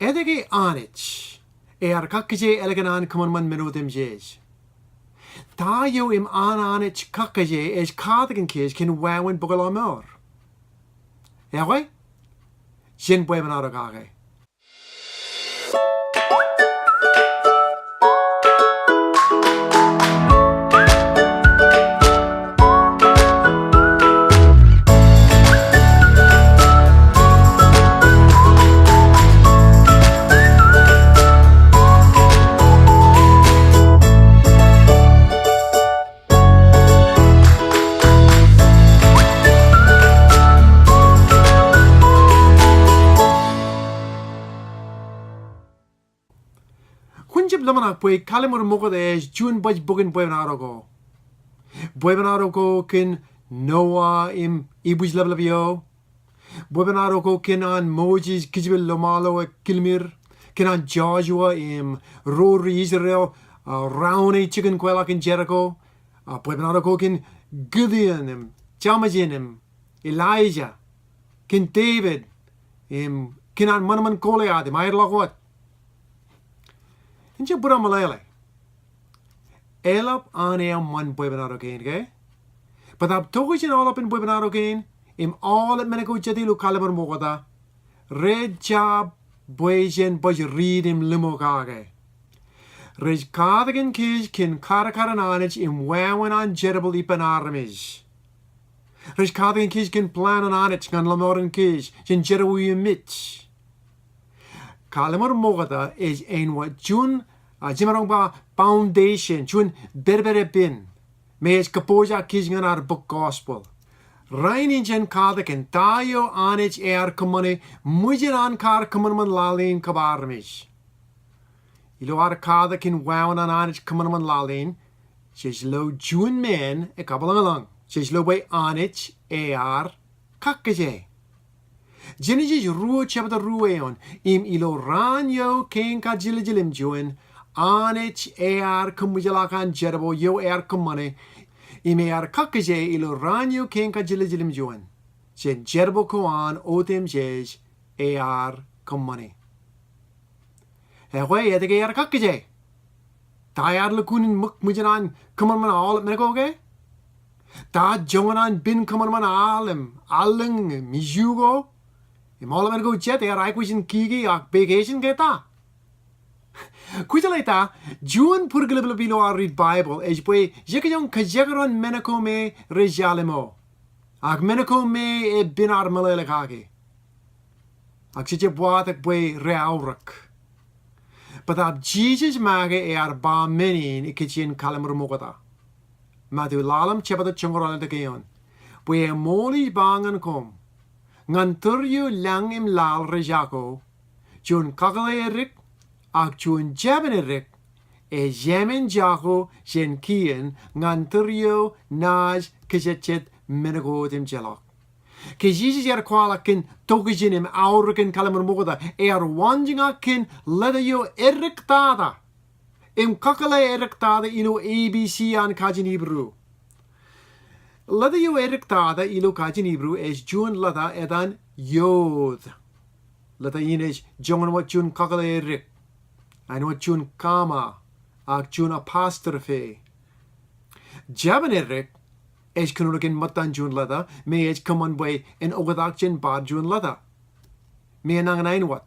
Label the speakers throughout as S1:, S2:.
S1: Ekte Anij kakkije elõñ kõmanman otemjej. Tayo im Anij kakkije katakin kin wãween bugalamoor. Ewe? Jin bweban kage. Kunjib lamanak pwe kalimur mokode jun baj bugin bweban kin Noah im ibuj lablabio. Bweban kin an Moses kijbil lomalo kilmir. Kin an Joshua im rori Israel raune chicken kwalok in Jericho. Bweban kin Gideon im Jamajin im Elijah. Kin David im kin an manaman Goliath im ayarlakot. Inje bura malayale. Elap ane man bweban gain, but ab tokjãn all up in bweban gain, im all at meneko jadilu kaliber mogada. Red job bwejen boj read im limo kage. Rej katakin kij kin karkarin anij im wãween an jerable ipan armej. Rej katakin kij kin plan an anij kan lomooren kij jen jerawu mitch. Kaliber mogada is een wat jun jimarong ba foundation jun berbere bin. Mees kapoja kizgan our book gospel. Rein jen katakin tayo anij kõmanman mujen an kõmanman lalin kabarmej. Ilo katakin wãween an anij kõmanman lalin. Jes lo jun men kabalang. Jes lo by anij kakkije. Jenijis ruo chapter rueon im ilo ranyo ken ka jilim juin anij kumujalakan jerabo yo kõmanman im kakkije ilo ranyo ken ka jilim juin jen jerabo koan otemjej kõmanman. Ewe eteke kakkije tayar lukunin mujanan kõmanman all menekoge ta jonganan bin kõmanman aleng mijugo. Imalaman go jet I question kiki vacation geta. Kujalaita June purglibla bilo read Bible boy jekajong kajagaron menako me rejalemo. Menako me binar malelekage. Sije boatak boy reaurak. But Jesus mage ba menin ikijjien kalimur mogada. Madu lalam chepata chongorala de geon. Boy moli bangan kom. Ngan turju lang im lal rejako, jun kakale erik, jun jaben erik, jemen jako jen kien ngan turju naj kijetjet menegot im jelok. Ke Jesus kwalok kin tokjãn im aurikin kalimur mogada wanjinga kin leda erik tada. Im kakale erik tada ino ABC an kajin Hebrew. Lada erik tada ilo kajin Hebrew jun lada edan yod. Lada jongan wat jun kakale erik. Ano wat jun kama. Jun apostrophe. Jaban erik kunurukin matan jun lada. Me kaman boy en ogadak jen bad jun lada. Me nangan wat.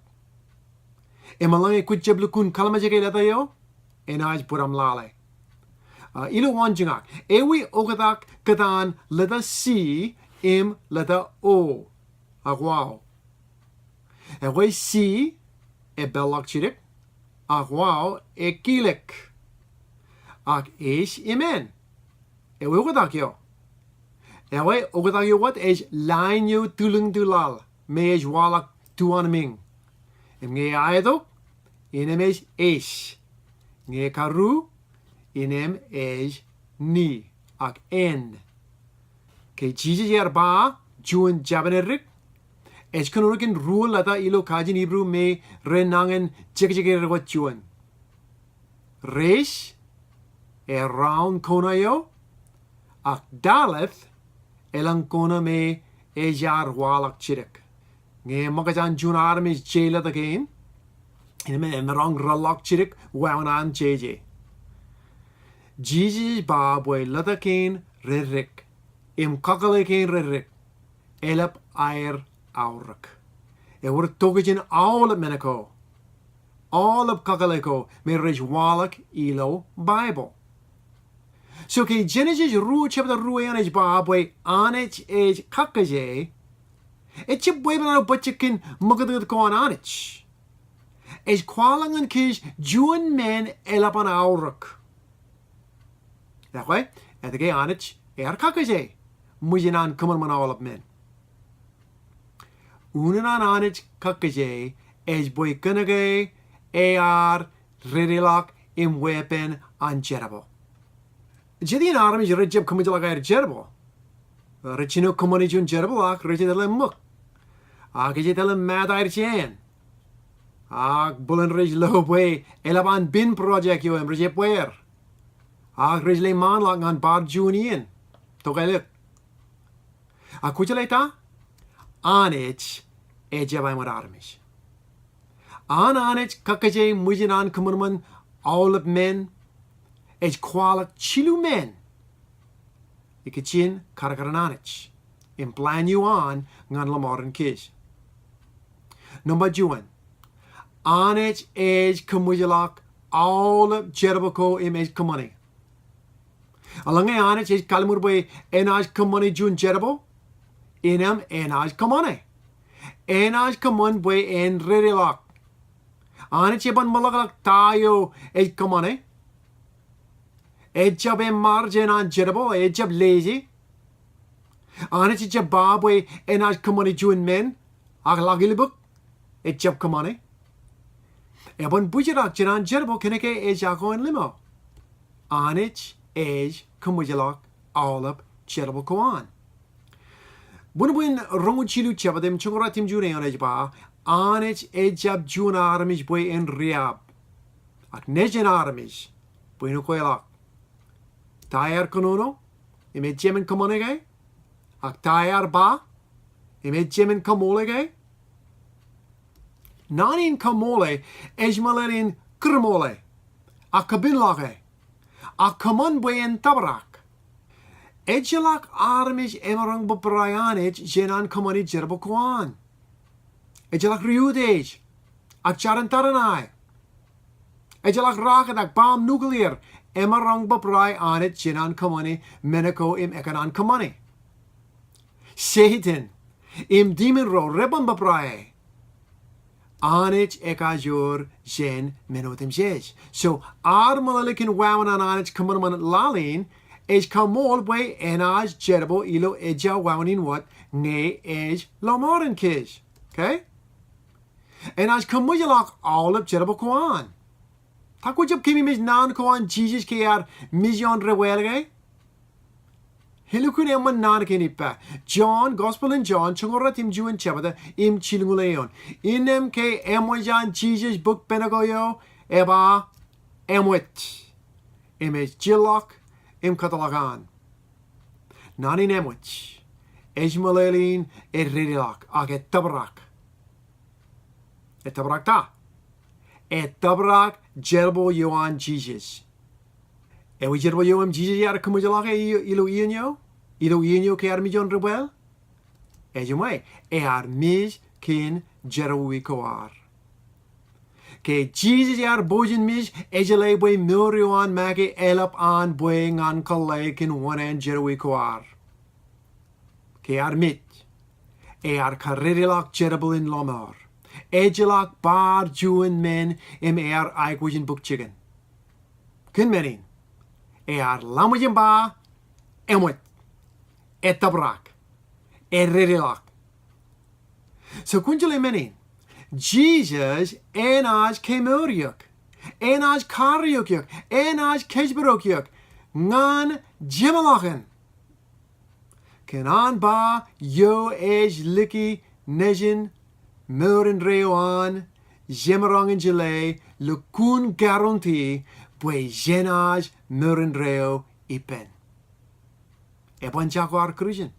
S1: Emalang kujjablukun kalamajake lada yo. Buram lale. Ilo wanjingak. Ewi ogadak kadan letter C im letter O. Wow. Ewe C bellak chirik. Wow kilek. Imen. Ewe ogadak yo. Ewe ogadak yo wat line yo tulung tulal. Me walak tuanming. Nge aedok. Inem Nge karu. Inem ni en. Ke Jesus ba jun jabenerik. Kunurukin rule lata ilo kajin Hebrew me renangen jekjeke wat jun. Resh round kona yo. Daleth elang kona me jar walak chirik. Nge magajan jun armej jaila again. Merong ralok chirik wãween jeje. Jesus ba boy latakin ririk. Kakkalekin ririk. Elap air aurak. Wordt tokjãn all op menako. All op kakkaleko met wãween ilo Bible. So ke Genesis roe chapter roe anij ba boy anij ej kakkije. Et je boy ben butjekin mugadat kon anij. Ej kwalangen kies juan men elap an aurak. Dat way, et ge anij kakkije. Mujin an kõmanman all op men. Unen an anij kakkije ej boy kunnige redilak im wepen an jerabo. Jadi armej rejab kumujala jerabo. Rechino kumani jun jerabo ak rejedele muk. Ak rejedele mad ikijjien. Ak bulen rej lobe elaban bin project yo em rejep wer. Ak rejle man lak ngan bar junien. Togelek. Ak kujaleta anij ejabay mar armej. An anij kakkije mujin an kõmanman all of men ej kwalok chilu men. Ikijjien karkarin anij. In plan you an ngan lomooren kies. Number juan. Anij ej kumujalak all of jeraboko im ej kõmani. Alange anij ej kalmur boy enaj kõmani jun jerabo. Inem enaj kõmani. Enaj kõman boy en redilak. Anij ban malagalak tayo ej kõmani. Ejab margin an jerabo, ejab lazy. Anij ejab baboy enaj kõmani jun men. Ak lagilibuk. Ejab kõmani. Eban bujirak jiran jerabo keneke ejako en limo. Anij ej kumujalak alap jerabo koan. Bunubun rongu chilu chabadem chungoratim june on ejba. Anij ejab jun armej boy en riab. Ak nejen armej boy no kwalok. Tayar konono ime jemen komonege. Ak tayar ba ime jemen komolege. Nanin komole ejmalerin krmole. Ak kabinlage. Ak komon boy en tabrak. Ejelak armej emerang bebrayanij jenan komoni jerbo kwan. Ejelak riudej. Ak charantaranai. Ejelak raket ak bam nuclear. Emerang bebrai anit jenan komoni menako im ekanan komoni. Satan im demon ro rebon bebrai. Anij ekajur jen otemjej. So armalikin wãween an anij kõmanman lalin. Ej kamol boy enaj jerabo ilo eja wãween wat nge ej lomooren kies. Okay? Enaj kumujalak all of jerabo koan. Takujab kimi mis nan koan Jesus ke ar mission rewelge. Hilukun emman nan ke nipa. John Gospel in John chungoratim juan chabada im chilunguleon. Inem ke emojan Jesus book penagoyo eba emwet. Emej jilok im katalagan. Nanin emwet. Ejmalelin redilak ag et tabrak. Et tabrak ta. Et tabrak jerbo yoan Jesus. Ewi jerbo yoam Jesus yar kumujalak ilo ienyo? Ilo ienyo ke armijon rebel? Ejumai. E armij kin jerwi koar. Ke Jesus yar bojen mij ejele boy murioan magi elap an boying an kalekin wanen jerwi koar. Ke armit. E ar karidilak jerabel in lomor. Ejelak bar juan men im aikwijin book chicken. Kun menin. E ar lamwijin ba emwet. Et tabrak. E redilak. So kunjale menin. Jesus enaj kemuriuk. Enaj kariukyuk. Enaj kejberokyuk. Ngan jimalachen. Kenan ba yo ej liki nejin muren reoan jemerangen jele lukun garanti bwe jenaj muren reo ipen. Eban jaguar krujen.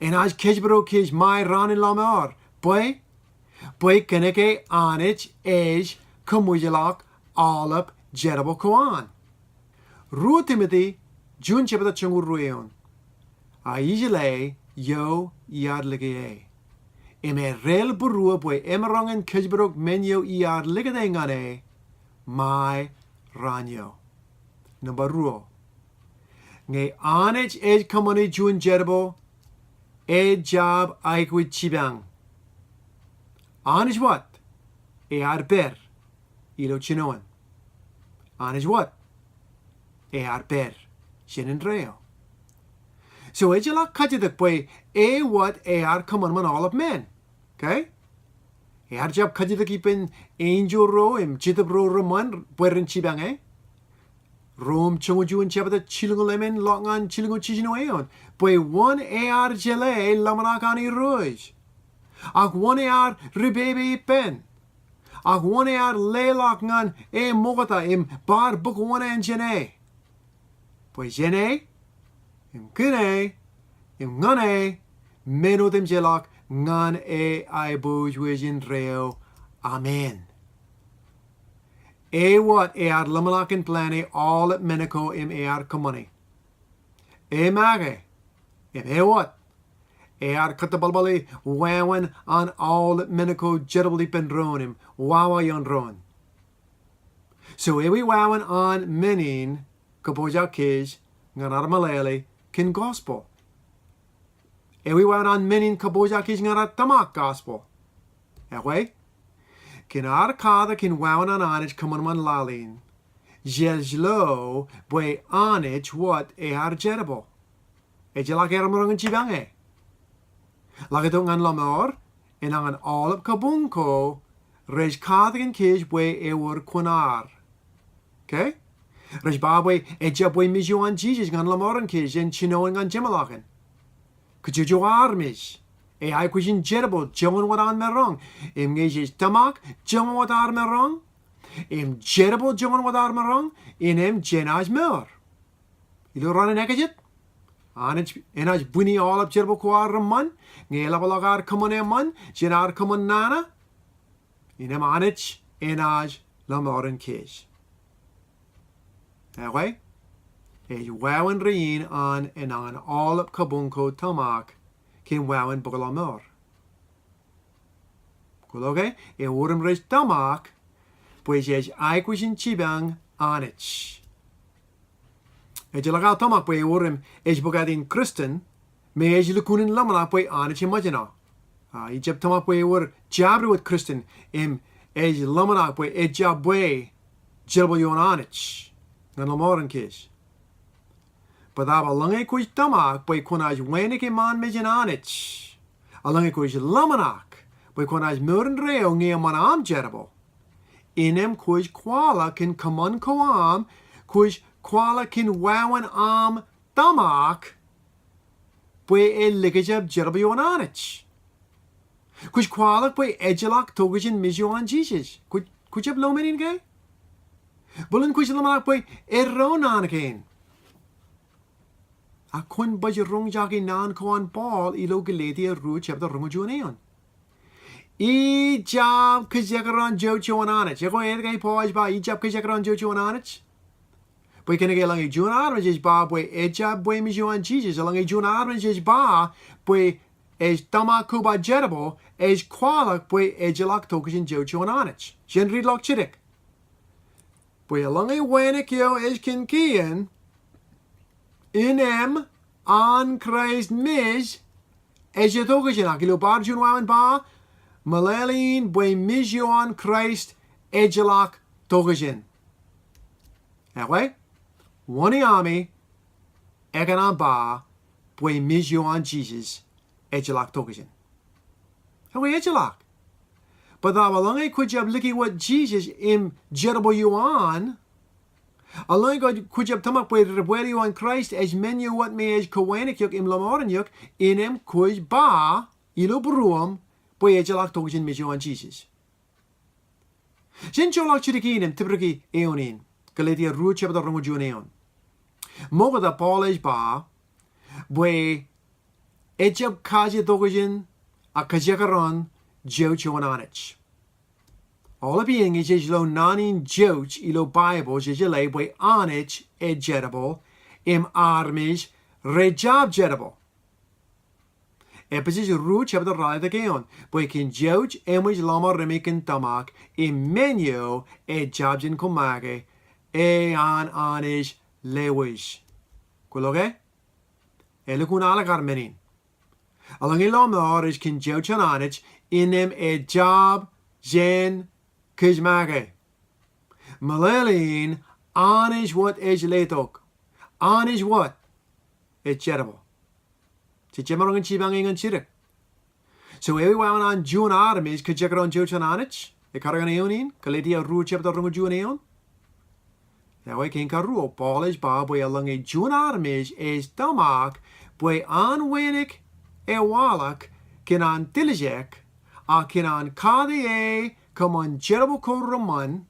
S1: Enaj kejbero kej mai ran in lamar. Bwe Boi Ekte Anij ej kamujalak alap jerabo koan. Ru Timothy Jun chapter chungur rueon. A ijele yo iadlige. Eme rel burua boi emerangen kijbrok menyo iadlige ngane mai ranyo. Number ruo. Nge Anij ej kamani jun jerabo ej job aikwi chibang. Anij what? ber. Ilo chinoan. Anij what? ber. Shinin reo. So ejala kajidak boy what kõmanman all of men. Okay? Job kajidak ipin angel ro im jidab ro remman buerin chibang Rom chungujuan chabada chilungulemen longan chilungu chishinoeon. Boy one jele lamanakani roj. Ag one ribebe pen. Ag one lelak ngan mogata im bar book one en jene. Boy jene im gune im ngane meno dem jelak ngan ai bojwijin reo. Amen. What lamalakin plane all at menako im kõmanman. Mage im what katabalbali wãween on all at menako jerabli pendronim wawa yondron. So we wãween on menin kaboja kij nganar malele kin gospel. We wãween on menin kaboja kij nganar tõmak gospel. Way. Kin kada kin wãween on Anij kõmanman lalin. Jello boi Anij what jerabo. Ejala keramarangan chibange. Lagatong an lamor en an all kabunko rej kada kin kij boi wor kunar. Okay? Rej babwe eja boi mijuan Jesus ngan lamoran kij en chinoan ngan jemalakin. Kujuju armej. Ai kujin jerabo jongan wat an merong. Im ngejis tõmak jongan wat ar merong. Im jerabo jongan wat ar merong. Im jenaj mer. Ilo ran en ekijit. Anij enaj buni all up jerabo kwa remman. Ngela balagar kõmanman jenar kõmanana. Inem Anij enaj lomooren kij. Way. Wãween rein an en an all up kabunko tõmak. Kin wãween bogalamor. Kuloge, worum rej tõmak, pues aikwishin chibang Anij. Ejalagal tõmak pues worum bogadin Christen, me lukunin lamana pues Anij imagina. Ijab tõmak pues wor jabri with Christen, lamana pues jab pues jelbo yon Anij. Ngan lomooren kij. Padaba lange kuj tõmak boy konaj wenike man mejen Anij. Alange kuj lamanak boy konaj muren reo nge man am jerabo. Inem kuj kwalok kin kaman koam kuj kwalok kin wãween am tõmak boy ligajab jerabo yon Anij. Kuj kwalok boy ejalak togajin mijuan Jesus. Kujab lomenin gay? Bulin kuj lamanak boy ronanakin. Akun baj rongjaki nan koan ball ilo geledi ru chapter rongujuneon. Ijab kajakaran jochuan Anij. Jako edgay poj ba ijab kajakaran jochuan Anij. Boy kenege lang jun armej ba boy ejab boy mijuan Jesus lang jun armej ba boy tõmak kuba jerabo kwalok boy ejalak tokjin jochuan Anij. Jen read lok chidik. Boy lang wenik yo ikijjien inem an Christ mij ejetogajan akilo barjun wãween ba malalin boy mijuan Christ ejalak togajan. Way. One army eganan ba boy mijuan Jesus ejalak togajan. Way ejalak. But that walang kujab liki what Jesus im jerabo yuan. Along God kujab tõmak boy rebueli yuan Christ as menu what me as kowenik yuk im lomooren yuk inem kuj ba ilo bruam boy ejalak togajan mijuan Jesus. Jin cholak chirikinim tibriki eonin. Galetia ru chapter rongujuneon. Moga da Paul ba boy ejab kaji togajan a kajakaron joch on Anij. All of being is lo nanin joch ilo Bibles is lay by Anij jedable im armej rejab jedable. Episis root chapter right again. By kin joch emwij lama remikin tõmak im menu jabjin komage an Anij lewish. Kwalok elõñ alakar menin. Along in lomooren is kin joch an Anij inem jab jen kizmage. Malelin Anij what is letok. Anij what? It's jedable. Chichemarong chibanging and chirek. So everyone on June armies could check on joch an Anij. The karkarin eonin, kaledia root chapter rung June eon. Now I can karu polish bob way along a June armies is tõmak by wãween kwalok kin an elõñ a kin an kakkije kõmanman jedable ko remman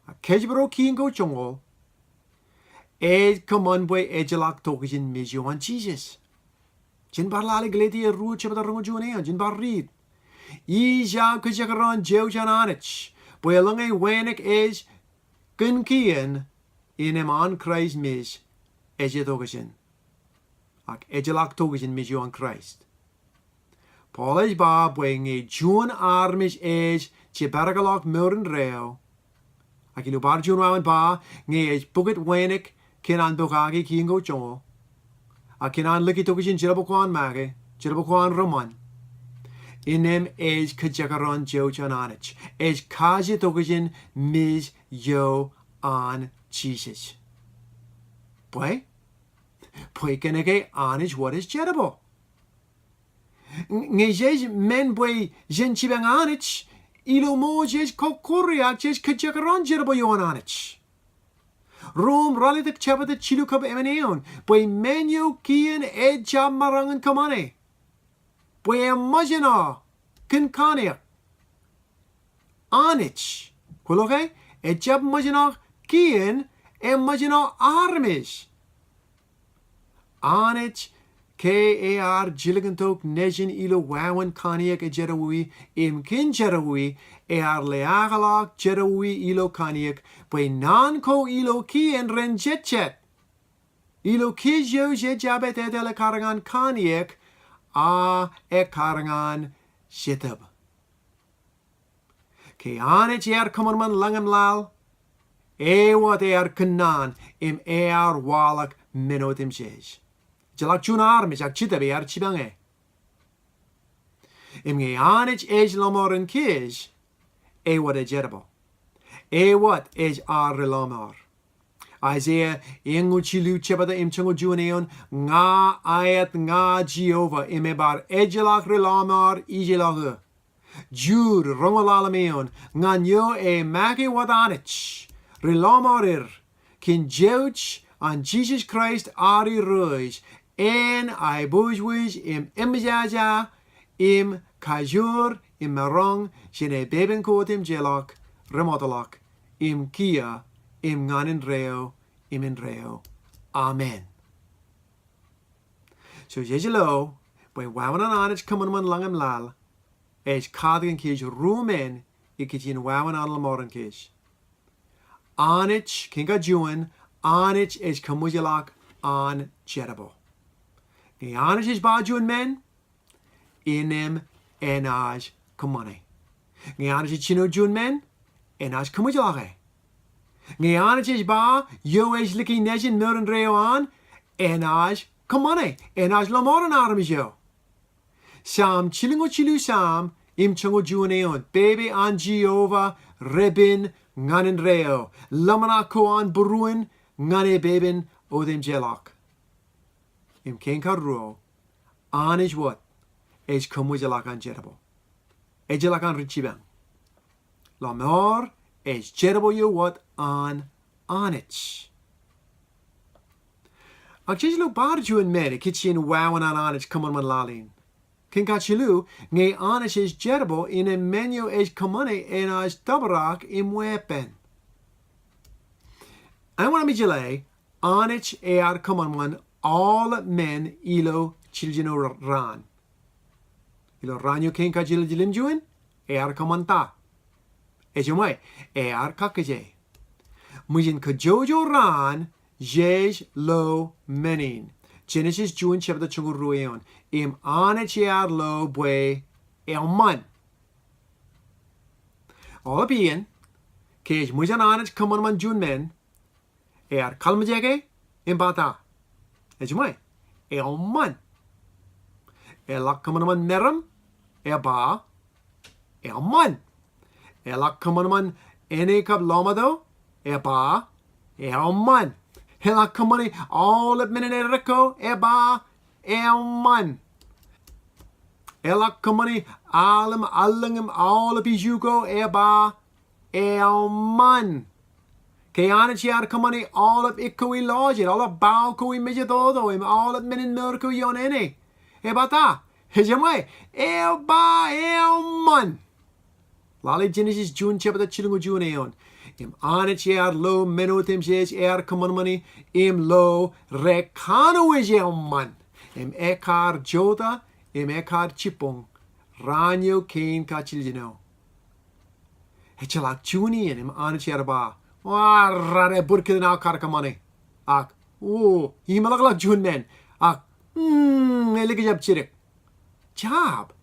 S1: a kejbro kin go jungle kõmanman by ãlikin tokjãn misio an Jesus. Jin bar lali gledi root chapter rung June eon jin bar read. Ija kajakaran joch an Anij by along a wãween is ikijjien in an Christ mis tokjãn. Ak ãlikin tokjãn misio an Christ. Paul is ba bwing a June armej is chibargalok muren reo. Ak ilu bar June wãween ba nge is buget wãween kin an bukagi kin go jungle. Ak kin an liki tokjãn jedable ko an mage, jedable ko an remman. Inem is kajakaran joch an Anij. Is kaje tokjãn mis an Jesus. Boy kenege Anij what is jedable. Ngejes men boy jen chibang Anij ilo mojes kokoriak jes kajakaran jedable yo an Anij. Rome ralitek chapate chilukab emeneon boy menu kien jab marangan kamane. Boy imagina kinkania Anij. Kwalok jab imagina kien imagina armej. Anij kar jiligantok nejin ilo wãween kaniak jerawi im kin jerawi leagalak jerawi ilo kaniak by nan ko ilo kien renjetchet. Ilo kijjo je jabet edele karangan kaniak karangan shitab. Ke Anij kõmanman langam lal wat kanan im kwalok min otemjej. Jalak June armej ak chitabe chibange. Im Anij lomooren kij wat jedable. Wat is lomooren. Isaiah ingu chilu chebada im chungu juneon nga ayat nga Jehovah imebar jalak lomooren ijelage. Jude rongalalameon nga nyo magi wat Anij. Relomoorer kin joch an Jesus Christ ari ruis en bujwish im imjaja im kajur im marong jene beben kotim jelok remodalok im kia im nganin reo im in reo. Amen. So jejelo by wãween an Anij kõmanman langam lal katakin kij rumen ikijjien wãween an lomooren kij. Anij kinga juan Anij is kamujalak an jedable. The Anij is bajuan men inem enaj kamane. The Anij is chino juan men enaj kamujalake. The Anij is ba yo is liki nejin muren reo an enaj kamane enaj lomooren armej yo. Sam chilingo chilu sam im chungo juan eon baby an Jehovah rebin nganin reo lamana ko an buruin ngane beben odem jelak. Im ken karro Anij what is kamujalak an jedable. Ejelak an richibang. Lamor is jedable yo what an Anij. Ak jejlu barju en men ikijjien wãween an Anij kõmanman lalin. Ken kachilu nge Anij is jedable in a menu is kõmane enaj tabarak im wepen. I want to jele Anij kõmanman all men ilo children ran. ilo ranyo ken ka jil jilim juin kõmanman. Ejumai kakkije. Mujin ka jojo ran jej lo menin. Genesis juin chapter chungur rueon. Anij lo bwe elõñ. All bien. Kej mujan anij kõmanman jun men. Kalmajege bata. Ejumai elõñ. Elak kõmanman meram ba elõñ. Elak kõmanman kab lomado ba elõñ. Elak kõmani all of menen eriko ba elõñ. Elak kõmani alam allangam all of ijugo ba elõñ. Ke anij kõmani all of ikko logit all of bao ko mejedodo all of menen merko yonene bata. Hejamai ba elõñ. Lali Genesis June chapter chilungu June eon. Anij lo otemjej kõmanmani lo rekano elõñ. Ekar jota ekar chipong ranyo ken ka chiljino. Hechalak juni anij ba. Rare burkina karkamani. Himalak jun men. Eligajab chirik. Job.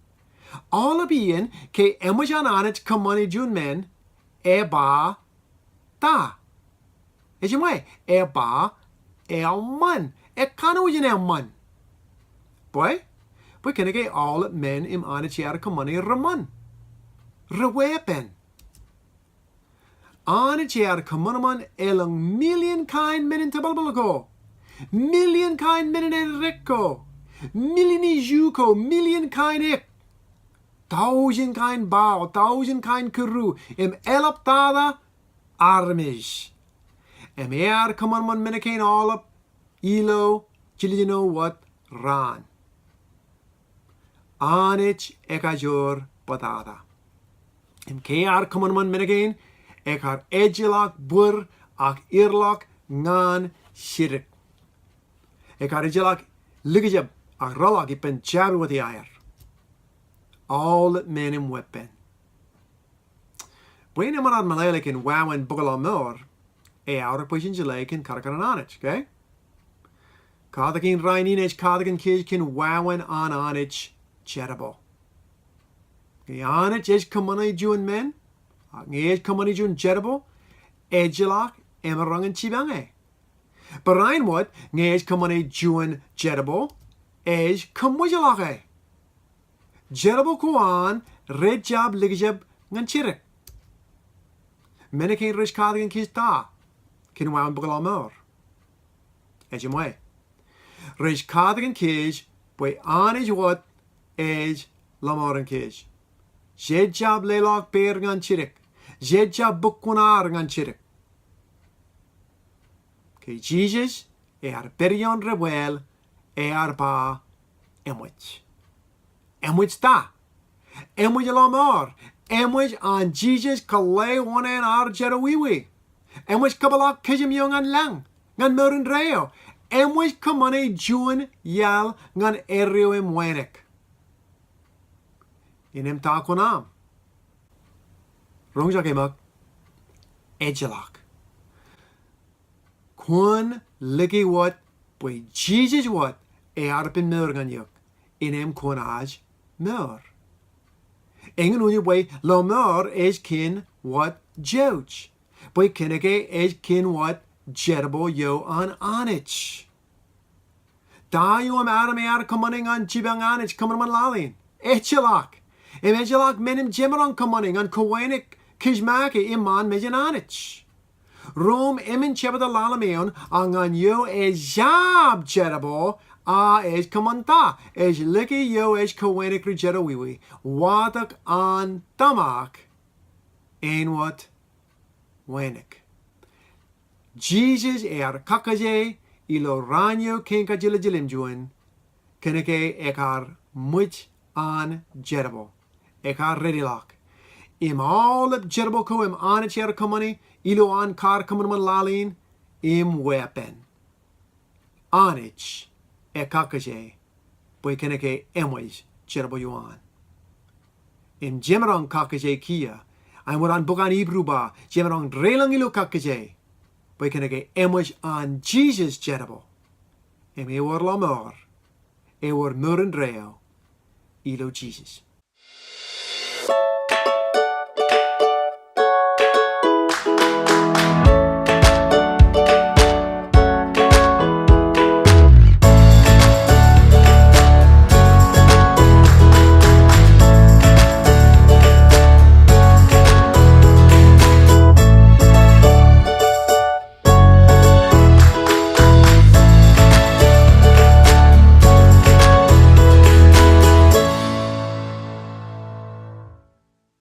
S1: All of ian ke emojan anij kõmani jun men ba ta. Ejumai ba elõñ. Kano elõñ. Boy kenege all men anij kõmani remman. Rewepen. Anij kõmanman elõñ million kind men tabalbalgo. Million kind men eriko. Million ijuko. Million kind ek. 1000 kind bao, 1000 kind kuru, elaptada armej. kõmanman meneken alap, ilo, chilijino wat ran. Anij ekajor patada. kõmanman meneken, ekar ejilak bur, irlak ngan shirik. Ekar ejilak ligajab, ralak ipen jabi wat ayer. All men in weapon. When I'm on ãlikin wãween bugalamor, outer position ãlikin karkarin anij, okay? Katakin reininij katakin kijjien wãween anij cherabo. Anij kõmani jun men, kõmani jun cherabo, ejilak emerangan chibange. Barain wat kõmani jun cherabo, kõmujilake. Jerabo kuan red jab ligajab ngan chirik. Meneken rish katakin kista. Kin wãween bugalamor. Ejumai. Rish katakin kij boy anij wat lomooren kij. Jed jab lelak beer ngan chirik. Jed jab bukkunar ngan chirik. Ke Jesus berion rebel ba emwich. Emwich ta. Emwich lomor. Emwich an Jesus kalay wanen jerawiwi. Emwich kabalak kijim yung an lang. Ngan merin reo. Emwich kõmani jun yal ngan erio wenek. Inem ta kunam. Rongjak emak. Ejilak. Kun ligi wat boy Jesus wat arpin mer ngan yuk. Inem kunaj mer. Ingen unje boy lomor kin wat jouch. Boy kenege kin wat jerbo yo an anich. Da yo adam kõmani an chibang anich kõmanman lalin. Ejilak. Ejilak menim jemeran kõmani an kowenik kijmake iman mejan anich. Rome emin chebada lalameon an yo jab jerbo kõmanta liki yo kowenik rejero wiwi. Wadak an tõmak wat wenik. Jesus kakkije ilo ranyo kenka jilim juin. Keneke ekar much an jerbo. Ekar redilak. All up jerbo ko anich kõmani ilo an kõmanman lalin weapon. Anich kakkije boy keneke emwij jerbo yuan. in MarChron kakkije kia. En wat aan boek aan Hebrew ba, MarChron relang ilo kakkije. Wij kunnen ge emmer aan Jesus jerabo. En we worden lomooren. En we worden reo. Ilo Jesus.